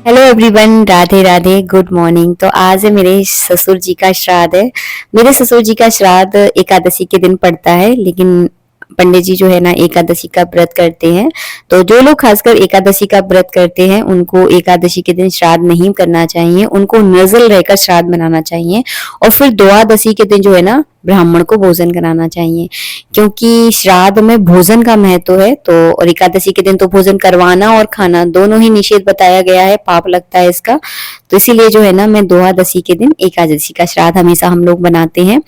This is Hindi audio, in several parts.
Hello everyone, Radhe Radhe, good morning. तो आज है मेरे ससुर जी का श्राद्ध है। मेरे ससुर जी का श्राद्ध एकादशी के दिन पड़ता है, लेकिन पंडित जी जो है ना एकादशी का व्रत करते हैं। तो जो लोग खासकर एकादशी का व्रत करते हैं उनको एकादशी के दिन श्राद्ध नहीं करना चाहिए, उनको निर्जल रहकर श्राद्ध मनाना चाहिए। और फिर द्वादशी के दिन जो है ना ब्राह्मण को भोजन कराना चाहिए, क्योंकि श्राद्ध में भोजन का महत्व है। तो और एकादशी के दिन तो भोजन करवाना और खाना दोनों ही निषेध बताया गया है, पाप लगता है इसका। तो इसीलिए जो है ना मैं द्वादशी के दिन एकादशी का श्राद्ध हमेशा हम लोग बनाते हैं।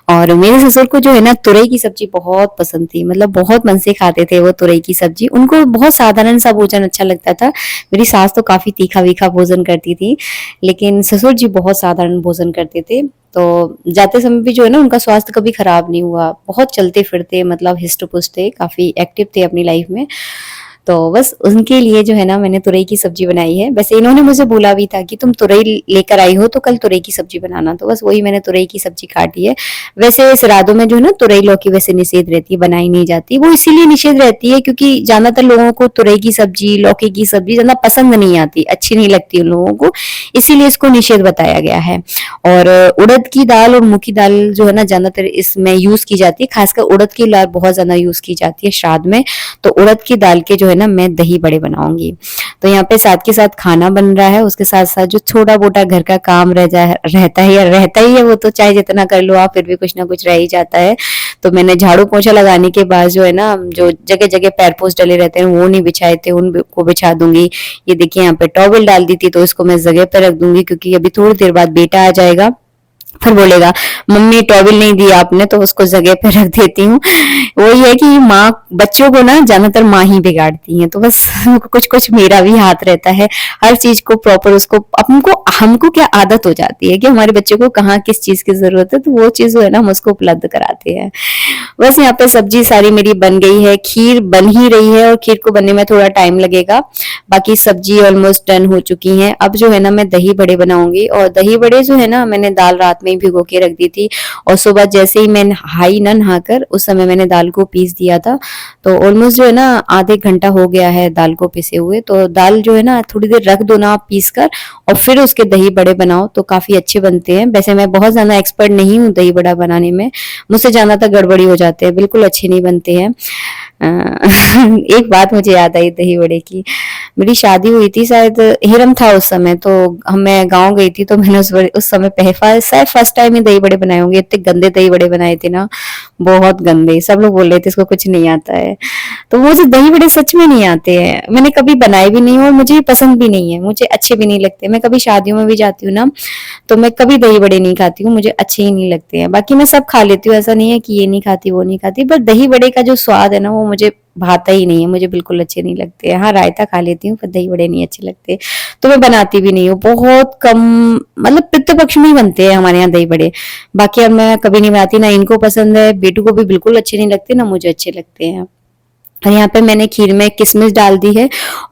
और मेरे ससुर को जो है ना तुरई की सब्जी बहुत पसंद थी, मतलब बहुत मन से खाते थे वो तुरई की सब्जी। उनको बहुत साधारण सा भोजन अच्छा लगता था। मेरी सास तो काफी तीखा वीखा भोजन करती थी, लेकिन ससुर जी बहुत साधारण भोजन करते थे। तो जाते समय भी जो है ना उनका स्वास्थ्य कभी खराब नहीं हुआ, बहुत चलते फिरते, मतलब हिस्ट पुस्ट थे, काफी एक्टिव थे अपनी लाइफ में। तो बस उनके लिए जो है ना मैंने तुरई की सब्जी बनाई है। वैसे इन्होंने मुझे बोला भी था कि तुम तुरई लेकर आई हो तो कल तुरई की सब्जी बनाना, तो बस वही मैंने तुरई की सब्जी काटी है। वैसे श्राद्धों में जो है ना तुरई लौकी वैसे निषेध रहती है, बनाई नहीं जाती। वो इसीलिए निषेध रहती है क्योंकि ज्यादातर लोगों को तुरई की सब्जी, लौकी की सब्जी ज्यादा पसंद नहीं आती, अच्छी नहीं लगती उन लोगों को, इसीलिए इसको निषेध बताया गया है। और उड़द की दाल और मूंग की दाल जो है ना ज्यादातर इसमें यूज की जाती है, खासकर उड़द की दाल बहुत ज्यादा यूज की जाती है श्राद्ध में। तो उड़द की दाल के जो है ना मैं दही बड़े बनाऊंगी। तो यहाँ पे साथ के साथ खाना बन रहा है, उसके साथ साथ जो छोटा मोटा घर का काम रहता है या रहता ही है, वो तो चाहे जितना कर लो आप फिर भी कुछ ना कुछ रह ही जाता है। तो मैंने झाड़ू पोछा लगाने के बाद जो है ना जो जगह जगह पैर पोछ डले रहते हैं वो नहीं बिछाए थे, उनको बिछा दूंगी। ये देखिए यहाँ पे टॉवल डाल दी थी, तो इसको मैं जगह पे रख दूंगी क्योंकि अभी थोड़ी देर बाद बेटा आ जाएगा, फिर बोलेगा मम्मी टॉवल नहीं दी आपने, तो उसको जगह पे रख देती हूँ। वही है कि माँ बच्चों को ना ज्यादातर माँ ही बिगाड़ती है, तो बस कुछ कुछ मेरा भी हाथ रहता है हर चीज को प्रॉपर उसको हमको क्या आदत हो जाती है कि हमारे बच्चों को कहाँ किस चीज की जरूरत है, तो वो चीज जो है ना हम उसको उपलब्ध कराते हैं। बस यहाँ पे सब्जी सारी मेरी बन गई है, खीर बन ही रही है और खीर को बनने में थोड़ा टाइम लगेगा। बाकी सब्जी ऑलमोस्ट डन हो चुकी है। अब जो है ना मैं दही बड़े बनाऊंगी, और दही बड़े जो है ना मैंने दाल रात में ही भिगो के रख दी थी, और सुबह जैसे ही मैं नहाई ना नहाकर उस समय मैंने दाल को पीस दिया था। तो ऑलमोस्ट जो है ना आधे घंटा हो गया है दाल को पिसे हुए। तो दाल जो है ना थोड़ी देर रख दो ना आप पीस कर, और फिर उसके दही बड़े बनाओ तो काफी अच्छे बनते हैं। वैसे मैं बहुत ज्यादा एक्सपर्ट नहीं हूँ दही बड़ा बनाने में, मुझसे ज्यादातर गड़बड़ी हो जाते हैं, बिल्कुल अच्छे नहीं बनते हैं। अ, एक बात मुझे याद आई दही बड़े की। मेरी शादी हुई थी, शायद हिरम था उस समय, तो मैं गांव गई थी, तो मैंने उस समय शायद फर्स्ट टाइम ही दही बड़े बनाए होंगे। इतने गंदे दही बड़े बनाए थे ना, बहुत गंदे। सब लोग बोल रहे थे इसको कुछ नहीं आता है। तो वो जो दही बड़े सच में नहीं आते हैं, मैंने कभी बनाए भी नहीं और मुझे पसंद भी नहीं है, मुझे अच्छे भी नहीं लगते। मैं कभी शादियों में भी जाती हूँ ना तो मैं कभी दही बड़े नहीं खाती हूँ, मुझे अच्छे ही नहीं लगते हैं। बाकी मैं सब खा लेती हूँ, ऐसा नहीं है कि ये नहीं खाती वो नहीं खाती, पर दही बड़े का जो स्वाद है ना वो मुझे भाता ही नहीं है, मुझे बिल्कुल अच्छे नहीं लगते। हाँ रायता खा लेती हूँ पर दही बड़े नहीं अच्छे लगते, तो मैं बनाती भी नहीं हूँ। बहुत कम, मतलब पितृपक्ष में ही बनते हैं हमारे यहाँ दही बड़े। बाकी अब मैं कभी नहीं बनाती, ना इनको पसंद है, बेटू को भी बिल्कुल अच्छे नहीं लगते, ना मुझे अच्छे लगते हैं। और यहाँ पे मैंने खीर में किशमिश डाल दी है,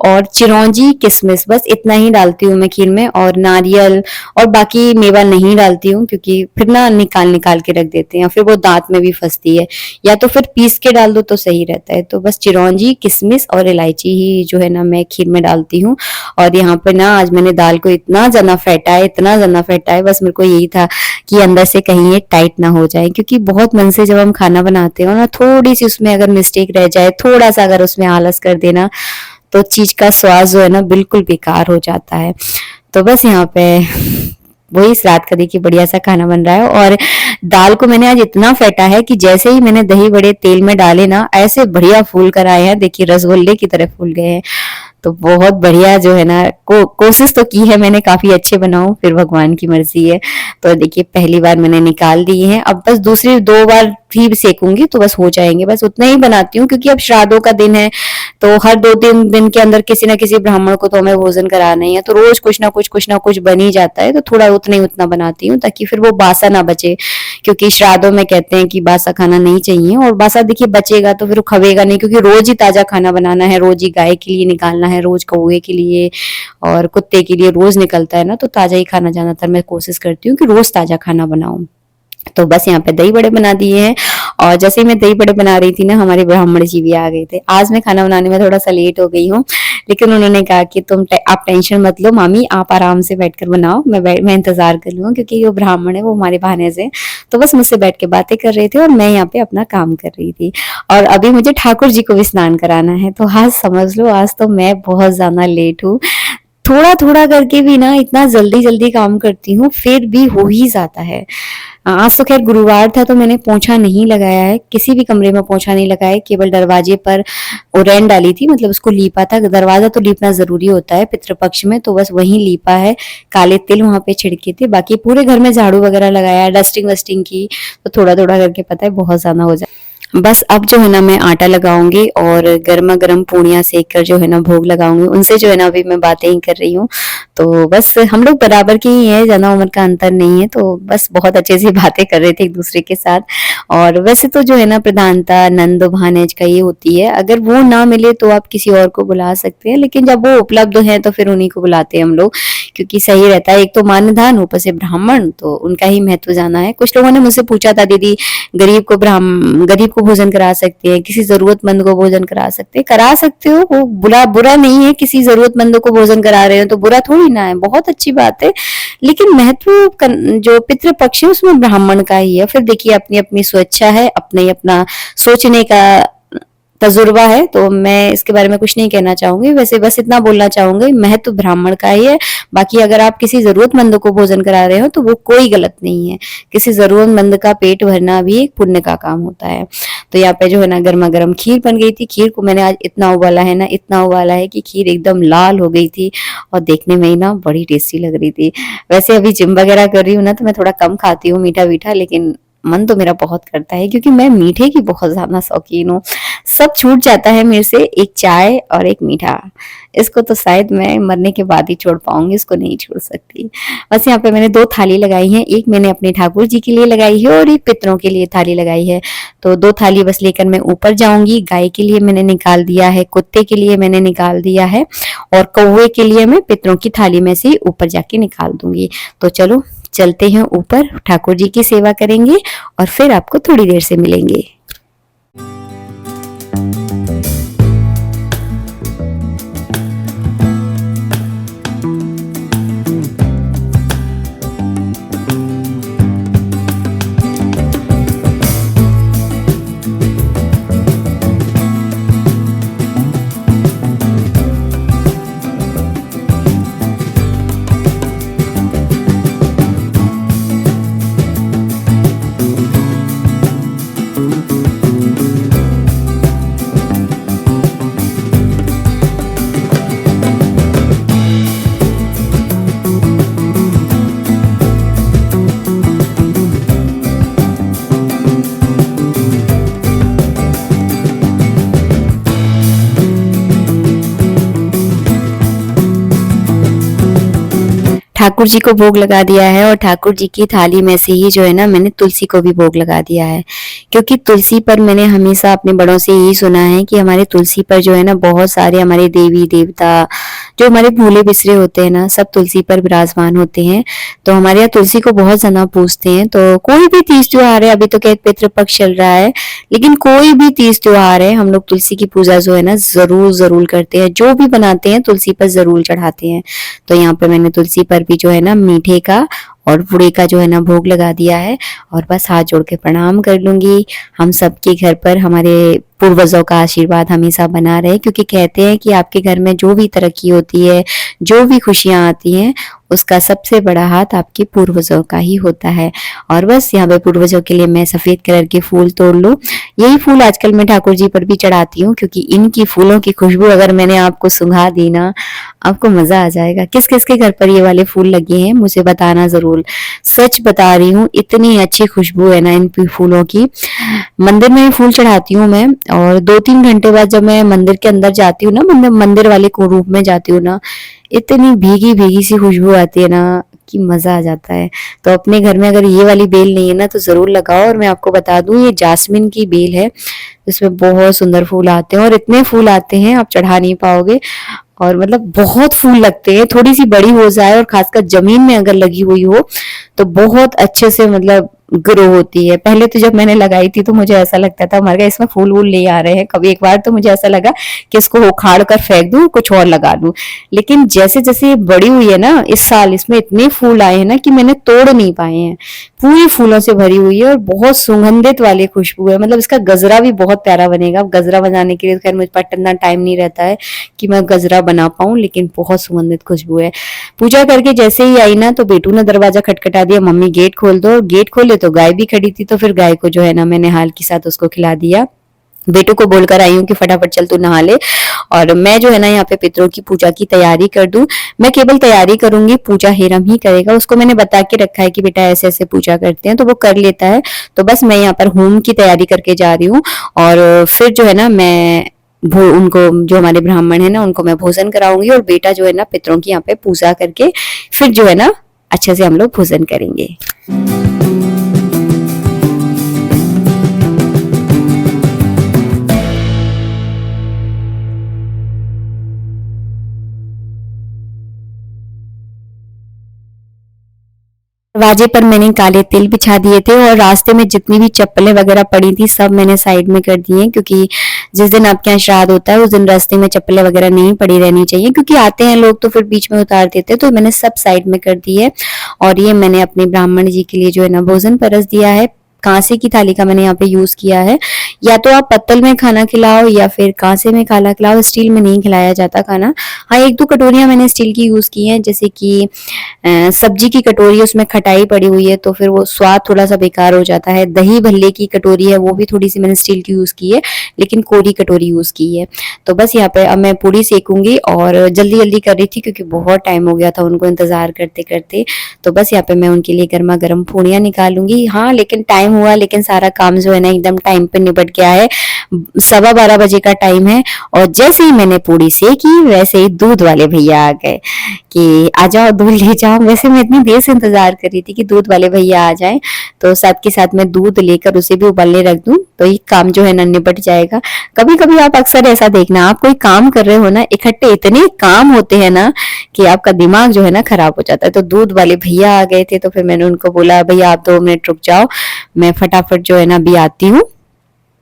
और चिरौंजी किशमिश बस इतना ही डालती हूँ मैं खीर में, और नारियल और बाकी मेवा नहीं डालती हूँ क्योंकि फिर ना निकाल निकाल के रख देते हैं, फिर वो दांत में भी फंसती है। या तो फिर पीस के डाल दो तो सही रहता है। तो बस चिरौंजी किशमिश और इलायची ही जो है ना मैं खीर में डालती हूँ। और यहाँ पे ना आज मैंने दाल को इतना ज्यादा फेंटा है, इतना ज्यादा फेंटा है, बस मेरे को यही था कि अंदर से कहीं ये टाइट ना हो जाए, क्योंकि बहुत मन से जब हम खाना बनाते हो ना थोड़ी सी उसमें अगर मिस्टेक रह जाए, थोड़ा सा अगर उसमें आलस कर देना, तो चीज का स्वाद जो है ना बिल्कुल बेकार हो जाता है। तो बस यहाँ पे वही श्राद्ध का देखिए बढ़िया सा खाना बन रहा है। और दाल को मैंने आज इतना फेंटा है कि जैसे ही मैंने दही बड़े तेल में डाले ना ऐसे बढ़िया फूल कर आए हैं, देखिए रसगुल्ले की तरह फूल गए हैं। तो बहुत बढ़िया जो है ना कोशिश तो की है मैंने काफी अच्छे बनाऊं, फिर भगवान की मर्जी है। तो देखिए पहली बार मैंने निकाल दिए हैं, अब बस दूसरी 2 बार भी सेकूंगी तो बस हो जाएंगे। बस उतना ही बनाती हूँ क्योंकि अब श्राद्धों का दिन है, तो हर 2-3 दिन के अंदर किसी ना किसी ब्राह्मण को तो हमें भोजन कराना ही है, तो रोज कुछ ना कुछ बन ही जाता है। तो थोड़ा उतना ही उतना बनाती हूँ ताकि फिर वो बासा ना बचे, क्योंकि श्राद्धों में कहते हैं कि बासा खाना नहीं चाहिए, और बासा देखिए बचेगा तो फिर वो खवेगा नहीं, क्योंकि रोज ही ताजा खाना बनाना है, रोज ही गाय के लिए निकालना है, रोज कौवे के लिए और कुत्ते के लिए रोज निकलता है ना, तो ताजा ही खाना ज्यादातर मैं कोशिश करती हूँ कि रोज ताजा खाना बनाऊं। तो बस यहाँ पे दही बड़े बना दिए हैं, और जैसे ही मैं दही बड़े बना रही थी ना, हमारे ब्राह्मण जी भी आ गए थे। आज मैं खाना बनाने में थोड़ा सा लेट हो गई हूँ, लेकिन उन्होंने कहा कि आप टेंशन मत लो मामी, आप आराम से बैठकर बनाओ, मैं इंतजार कर लूंगा, क्योंकि जो ब्राह्मण है वो हमारे बहाने से, तो बस मुझसे बैठ के बातें कर रहे थे और मैं यहाँ पे अपना काम कर रही थी। और अभी मुझे ठाकुर जी को भी स्नान कराना है, तो आज समझ लो, आज तो मैं बहुत ज्यादा लेट हूँ। थोड़ा थोड़ा करके भी ना इतना जल्दी जल्दी काम करती हूँ, फिर भी हो ही जाता है। आज तो खैर गुरुवार था, तो मैंने पोंछा नहीं लगाया है, किसी भी कमरे में पोंछा नहीं लगाया है, केवल दरवाजे पर ओरेन डाली थी, मतलब उसको लीपा था। दरवाजा तो लीपना जरूरी होता है पितृपक्ष में, तो बस वही लीपा है, काले तिल वहां पे छिड़के थे। बाकी पूरे घर में झाड़ू वगैरह लगाया, डस्टिंग वस्टिंग की, तो थोड़ा थोड़ा करके पता है बहुत ज्यादा हो जाए। बस अब जो है ना मैं आटा लगाऊंगी और गर्मा गर्म पूड़ियाँ सेक कर जो है ना भोग लगाऊंगी। उनसे जो है ना अभी मैं बातें ही कर रही हूँ, तो बस हम लोग बराबर के ही हैं, ज्यादा उम्र का अंतर नहीं है, तो बस बहुत अच्छे से बातें कर रहे थे एक दूसरे के साथ। और वैसे तो जो है ना प्रधानता नंद भानेज का ये होती है, अगर वो ना मिले तो आप किसी और को बुला सकते हैं, लेकिन जब वो उपलब्ध है तो फिर उन्हीं को बुलाते हैं हम लोग, क्योंकि सही रहता है। एक तो मान्यधान, ऊपर से ब्राह्मण, तो उनका ही महत्व जाना है। कुछ लोगों ने मुझसे पूछा था, दीदी गरीब को भोजन करा सकते हैं, किसी जरूरतमंद को भोजन करा सकते हो, वो बुरा नहीं है। किसी जरूरतमंद को भोजन करा रहे हो तो बुरा थोड़ी ना है, बहुत अच्छी बात है। लेकिन जो पितृपक्ष है उसमें ब्राह्मण का ही है। फिर देखिए अपनी अपनी स्वेच्छा है, अपने अपना सोचने का तजुर्बा है, तो मैं इसके बारे में कुछ नहीं कहना चाहूंगी। वैसे बस इतना बोलना चाहूंगी, महत्व ब्राह्मण का ही है। बाकी अगर आप किसी जरूरतमंद को भोजन करा रहे हो तो वो कोई गलत नहीं है। किसी जरूरतमंद का पेट भरना भी एक पुण्य का काम होता है। तो यहाँ पे जो है ना गर्मा गर्म खीर बन गई थी। खीर को मैंने आज इतना उबाला है कि खीर एकदम लाल हो गई थी, और देखने में ही ना बड़ी टेस्टी लग रही थी। वैसे अभी जिम वगैरह कर रही हूँ ना, तो मैं थोड़ा कम खाती हूँ मीठा वीठा, लेकिन मन तो मेरा बहुत करता है, क्योंकि मैं मीठे की बहुत ज्यादा शौकीन हूँ। सब छूट जाता है मेरे से, एक चाय और एक मीठा, इसको तो शायद मैं मरने के बाद ही छोड़ पाऊंगी, इसको नहीं छोड़ सकती। बस यहाँ पे मैंने 2 थाली लगाई है, एक मैंने अपने ठाकुर जी के लिए लगाई है और एक पितरों के लिए थाली लगाई है। तो 2 थाली बस लेकर मैं ऊपर जाऊंगी। गाय के लिए मैंने निकाल दिया है, कुत्ते के लिए मैंने निकाल दिया है, और कौवे के लिए मैं पितरों की थाली में से ऊपर जाके निकाल दूंगी। तो चलो चलते हैं ऊपर, ठाकुर जी की सेवा करेंगे और फिर आपको थोड़ी देर से मिलेंगे। ठाकुर जी को भोग लगा दिया है, और ठाकुर जी की थाली में से ही जो है ना मैंने तुलसी को भी भोग लगा दिया है। क्योंकि तुलसी पर मैंने हमेशा अपने बड़ों से यही सुना है कि हमारे तुलसी पर जो है ना बहुत सारे हमारे देवी देवता जो हमारे भूले बिसरे होते हैं ना, सब तुलसी पर विराजमान होते हैं। तो हमारे यहाँ तुलसी को बहुत ज्यादा पूजते हैं। तो कोई भी तीज त्योहार है, अभी तो क्या पितृपक्ष चल रहा है, लेकिन कोई भी तीज त्योहार है, हम लोग तुलसी की पूजा जो है ना जरूर जरूर करते हैं। जो भी बनाते हैं तुलसी पर जरूर चढ़ाते हैं। तो यहाँ पे मैंने तुलसी पर भी जो है ना मीठे का और बुड़े का जो है ना भोग लगा दिया है, और बस हाथ जोड़ के प्रणाम कर लूंगी। हम सबके घर पर हमारे पूर्वजों का आशीर्वाद हमेशा बना रहे, क्योंकि कहते हैं कि आपके घर में जो भी तरक्की होती है, जो भी खुशियां आती हैं, उसका सबसे बड़ा हाथ आपके पूर्वजों का ही होता है। और बस यहाँ पे पूर्वजों के लिए मैं सफेद कलर के फूल तोड़ लूं। यही फूल आजकल मैं ठाकुर जी पर भी चढ़ाती हूँ, क्योंकि इनकी फूलों की खुशबू अगर मैंने आपको सुंघा दी ना, आपको मजा आ जाएगा। किस किस के घर पर ये वाले फूल लगे हैं मुझे बताना जरूर। सच बता रही हूँ, इतनी अच्छी खुशबू है ना इन फूलों की। मंदिर में फूल चढ़ाती हूँ मैं, और 2-3 घंटे बाद जब मैं मंदिर के अंदर जाती हूँ ना, मंदिर वाले को रूप में जाती हूँ ना, इतनी भीगी भीगी सी खुशबू आती है ना कि मजा आ जाता है। तो अपने घर में अगर ये वाली बेल नहीं है ना तो जरूर लगाओ। और मैं आपको बता दूं, ये जासमीन की बेल है, इसमें बहुत सुंदर फूल आते हैं, और इतने फूल आते हैं आप चढ़ा नहीं पाओगे। और मतलब बहुत फूल लगते हैं, थोड़ी सी बड़ी हो जाए और खासकर जमीन में अगर लगी हुई हो तो बहुत अच्छे से मतलब ग्रो होती है। पहले तो जब मैंने लगाई थी तो मुझे ऐसा लगता था हमारे इसमें फूल वूल नहीं आ रहे हैं, कभी एक बार तो मुझे ऐसा लगा कि इसको उखाड़ कर फेंक दूं, कुछ और लगा दूं। लेकिन जैसे जैसे ये बड़ी हुई है ना, इस साल इसमें इतने फूल आए हैं ना कि मैंने तोड़ नहीं पाए हैं। पूरी फूलों से भरी हुई है और बहुत सुगंधित वाली खुशबू है। मतलब इसका गजरा भी बहुत प्यारा बनेगा। गजरा बनाने के लिए खैर मुझे पास इतना टाइम नहीं रहता है कि मैं गजरा बना पाऊं, लेकिन बहुत सुगंधित खुशबू है। पूजा करके जैसे ही आई ना तो बेटू ने दरवाजा खटखटा दिया, मम्मी गेट खोल दो। और गेट खोले तो गाय भी खड़ी थी, तो फिर गाय को जो है ना मैंने हाल के साथ उसको खिला दिया। बेटू को बोलकर आई हूँ कि फटाफट चल तू नहा ले, और मैं जो है ना यहाँ पे पितरों की पूजा की तैयारी कर दूं। मैं केवल तैयारी करूंगी, पूजा हेरम ही करेगा। उसको मैंने बता के रखा है कि बेटा ऐसे ऐसे पूजा करते हैं, तो वो कर लेता है। तो बस मैं यहाँ पर होम की तैयारी करके जा रही हूँ, और फिर जो है ना मैं उनको, जो हमारे ब्राह्मण है ना, उनको मैं भोजन कराऊंगी, और बेटा जो है ना पितरों की यहाँ पे पूजा करके फिर जो है ना अच्छे से हम लोग भोजन करेंगे। दरवाजे पर मैंने काले तिल बिछा दिए थे, और रास्ते में जितनी भी चप्पलें वगैरह पड़ी थी सब मैंने साइड में कर दी हैं, क्योंकि जिस दिन आपके यहाँ श्राद्ध होता है उस दिन रास्ते में चप्पलें वगैरह नहीं पड़ी रहनी चाहिए, क्योंकि आते हैं लोग तो फिर बीच में उतार देते हैं। तो मैंने सब साइड में कर दी है। और ये मैंने अपने ब्राह्मण जी के लिए जो है ना भोजन परस दिया है। कांसे की थाली का मैंने यहाँ पे यूज किया है। या तो आप पत्तल में खाना खिलाओ या फिर कांसे में खाना खिलाओ, स्टील में नहीं खिलाया जाता खाना। हाँ, एक दो कटोरियां मैंने स्टील की यूज की हैं, जैसे कि सब्जी की कटोरी, उसमें खटाई पड़ी हुई है तो फिर वो स्वाद थोड़ा सा बेकार हो जाता है। दही भल्ले की कटोरी है, वो भी थोड़ी सी मैंने स्टील की यूज की है, लेकिन कोरी कटोरी यूज की है। तो बस यहाँ पे अब मैं पूरी सेकूंगी, और जल्दी जल्दी कर रही थी क्योंकि बहुत टाइम हो गया था उनको इंतजार करते करते। तो बस यहाँ पे मैं उनके लिए गर्मा गर्म पूड़ियां निकालूंगी। हाँ, लेकिन टाइम हुआ, लेकिन सारा काम जो है ना एकदम टाइम पे निपट गया है। 12:15 का टाइम है, और जैसे ही मैंने पूड़ी सेकी वैसे ही दूध वाले भैया आ गए कि आ जाओ दूध ले जाओ। वैसे मैं इतनी देर से इंतजार कर रही थी कि दूध वाले भैया आ जाएं, तो साथ के साथ मैं दूध लेकर उसे भी उबलने रख दूं, तो ये काम जो है ना निपट जाएगा। कभी कभी आप अक्सर ऐसा देखना, आप कोई काम कर रहे हो ना, इकट्ठे इतने काम होते हैं ना कि आपका दिमाग जो है ना खराब हो जाता है। तो दूध वाले भैया आ गए थे, तो फिर मैंने उनको बोला भैया आप 2 मिनट रुक जाओ, मैं फटाफट जो है ना अभी आती हूँ,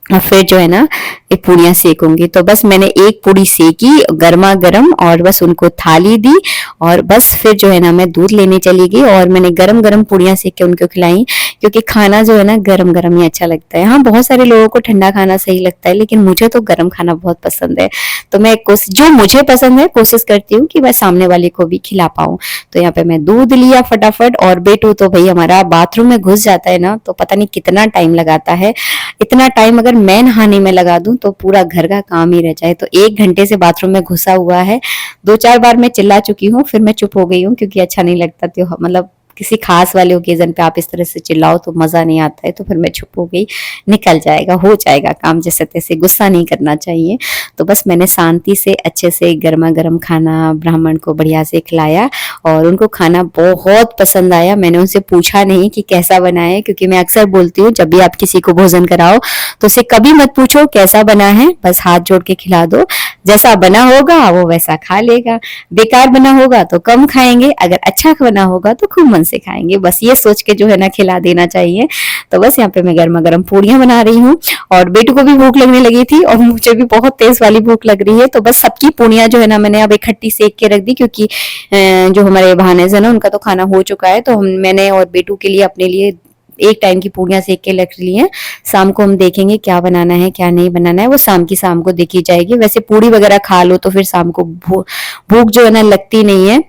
और फिर जो है ना ये पूड़ियां सेकूंगी। तो बस मैंने एक पूड़ी सेकी गर्मा गर्म, और बस उनको थाली दी, और बस फिर जो है ना मैं दूध लेने चली गई, और मैंने गरम गरम पूड़ियां सेक के उनको खिलाई, क्योंकि खाना जो है ना गरम गरम ही अच्छा लगता है। हाँ, बहुत सारे लोगों को ठंडा खाना सही लगता है, लेकिन मुझे तो गरम खाना बहुत पसंद है। तो मैं जो मुझे पसंद है कोशिश करती हूँ कि मैं सामने वाले को भी खिला पाऊँ। तो यहाँ पे मैं दूध लिया फटाफट, और बेटू तो भाई हमारा बाथरूम में घुस जाता है ना, तो पता नहीं कितना टाइम लगाता है। इतना टाइम अगर मैं नहाने में लगा दूं तो पूरा घर का काम ही रह जाए। तो 1 घंटे से बाथरूम में घुसा हुआ है। 2-4 बार मैं चिल्ला चुकी हूँ, फिर मैं चुप हो गई हूँ, क्योंकि अच्छा नहीं लगता। तो मतलब किसी खास वाले ओकेजन पे आप इस तरह से चिल्लाओ तो मजा नहीं आता है। तो फिर मैं चुप हो गई, निकल जाएगा, हो जाएगा काम जैसे तैसे, गुस्सा नहीं करना चाहिए। तो बस मैंने शांति से अच्छे से गर्मा गर्म खाना ब्राह्मण को बढ़िया से खिलाया, और उनको खाना बहुत पसंद आया। मैंने उनसे पूछा नहीं कि कैसा बना है, क्योंकि मैं अक्सर बोलती हूँ जब भी आप किसी को भोजन कराओ तो उसे कभी मत पूछो कैसा बना है, बस हाथ जोड़ के खिला दो। जैसा बना होगा वो वैसा खा लेगा, बेकार बना होगा तो कम खाएंगे, अगर अच्छा बना होगा तो खूब मन से खाएंगे। बस ये सोच के जो है ना खिला देना चाहिए। तो बस यहाँ पे मैं गर्मा गर्म पूड़ियां बना रही हूँ, और बेटू को भी भूख लगने लगी थी, और मुझे भी बहुत तेज वाली भूख लग रही है। तो बस सबकी पूड़ियां जो है ना मैंने अब इकट्ठी सेक के रख दी, क्योंकि जो हमारे भानेज है ना उनका तो खाना हो चुका है। तो मैंने और बेटू के लिए अपने लिए एक टाइम की पूड़ियां सेक के रख ली हैं। शाम को हम देखेंगे क्या बनाना है क्या नहीं बनाना है, वो शाम को देखी जाएगी। वैसे पूड़ी वगैरह खा लो तो फिर शाम को भूख जो है ना लगती नहीं है,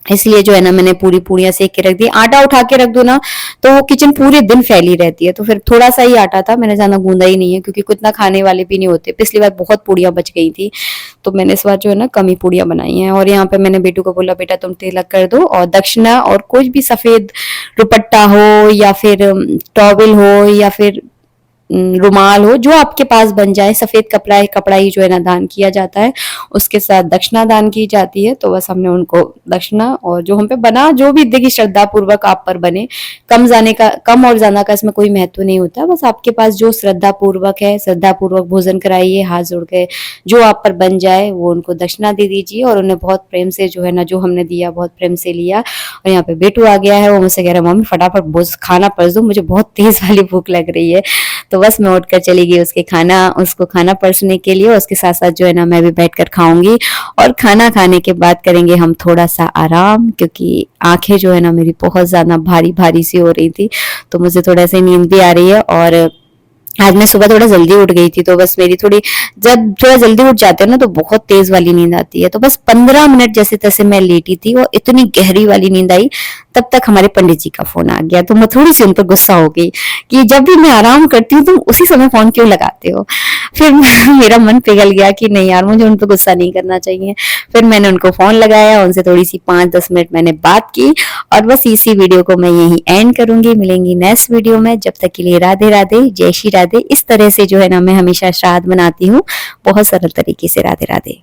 इसलिए जो है ना मैंने पूड़ियां सेक के रख दी। आटा उठा के रख दो ना तो वो किचन पूरे दिन फैली रहती है। तो फिर थोड़ा सा ही आटा था, मैंने ज्यादा गूंदा ही नहीं है, क्योंकि कितना खाने वाले भी नहीं होते। पिछली बार बहुत पूड़ियां बच गई थी, तो मैंने इस बार जो है ना कम ही पूड़ियां बनाई हैं। और यहाँ पे मैंने बेटू को बोला बेटा तुम तिलक कर दो, और दक्षिणा और कुछ भी सफेद दुपट्टा हो या फिर टॉवेल हो या फिर रुमाल हो, जो आपके पास बन जाए, सफेद कपड़ा ही जो है ना दान किया जाता है। उसके साथ दक्षिणा दान की जाती है। तो बस हमने उनको दक्षिणा और जो हम पे बना, जो भी देखिए श्रद्धा पूर्वक आप पर बने, कम और ज्यादा का इसमें कोई महत्व नहीं होता। बस आपके पास जो श्रद्धा पूर्वक है, श्रद्धा पूर्वक भोजन कराइए, हाथ जोड़ के जो आप पर बन जाए वो उनको दक्षिणा दे दीजिए। और उन्हें बहुत प्रेम से जो है ना, जो हमने दिया बहुत प्रेम से लिया। और यहाँ पे बेटू आ गया है, वो मुझसे कह रहा है मम्मी फटाफट खाना परस दो, मुझे बहुत तेज वाली भूख लग रही है। तो बस मैं उठकर चली गई उसको खाना परसने के लिए। और उसके साथ साथ जो है ना मैं भी बैठकर खाऊंगी। और खाना खाने के बाद करेंगे हम थोड़ा सा आराम, क्योंकि आंखें जो है ना मेरी बहुत ज्यादा भारी भारी सी हो रही थी। तो मुझे थोड़ा सा नींद भी आ रही है। और आज मैं सुबह थोड़ा जल्दी उठ गई थी, तो बस मेरी थोड़ी, जब थोड़ा जल्दी उठ जाते हैं ना तो बहुत तेज वाली नींद आती है। तो बस 15 मिनट जैसे तैसे मैं लेटी थी और इतनी गहरी वाली नींद आई। तब तक हमारे पंडित जी का फोन आ गया। तो मैं थोड़ी सी उन पर गुस्सा हो गई कि जब भी मैं आराम करती हूँ तुम उसी समय फोन क्यों लगाते हो। फिर मेरा मन पिघल गया कि नहीं यार, मुझे उन पर गुस्सा नहीं करना चाहिए। फिर मैंने उनको फोन लगाया, उनसे थोड़ी सी 5-10 मिनट मैंने बात की। और बस इसी वीडियो को मैं यही एंड करूंगी। मिलेंगी नेक्स्ट वीडियो में, जब तक के लिए राधे राधे, जय श्री राधे। इस तरह से जो है ना मैं हमेशा श्राद्ध मनाती हूँ, बहुत सरल तरीके से। राधे राधे।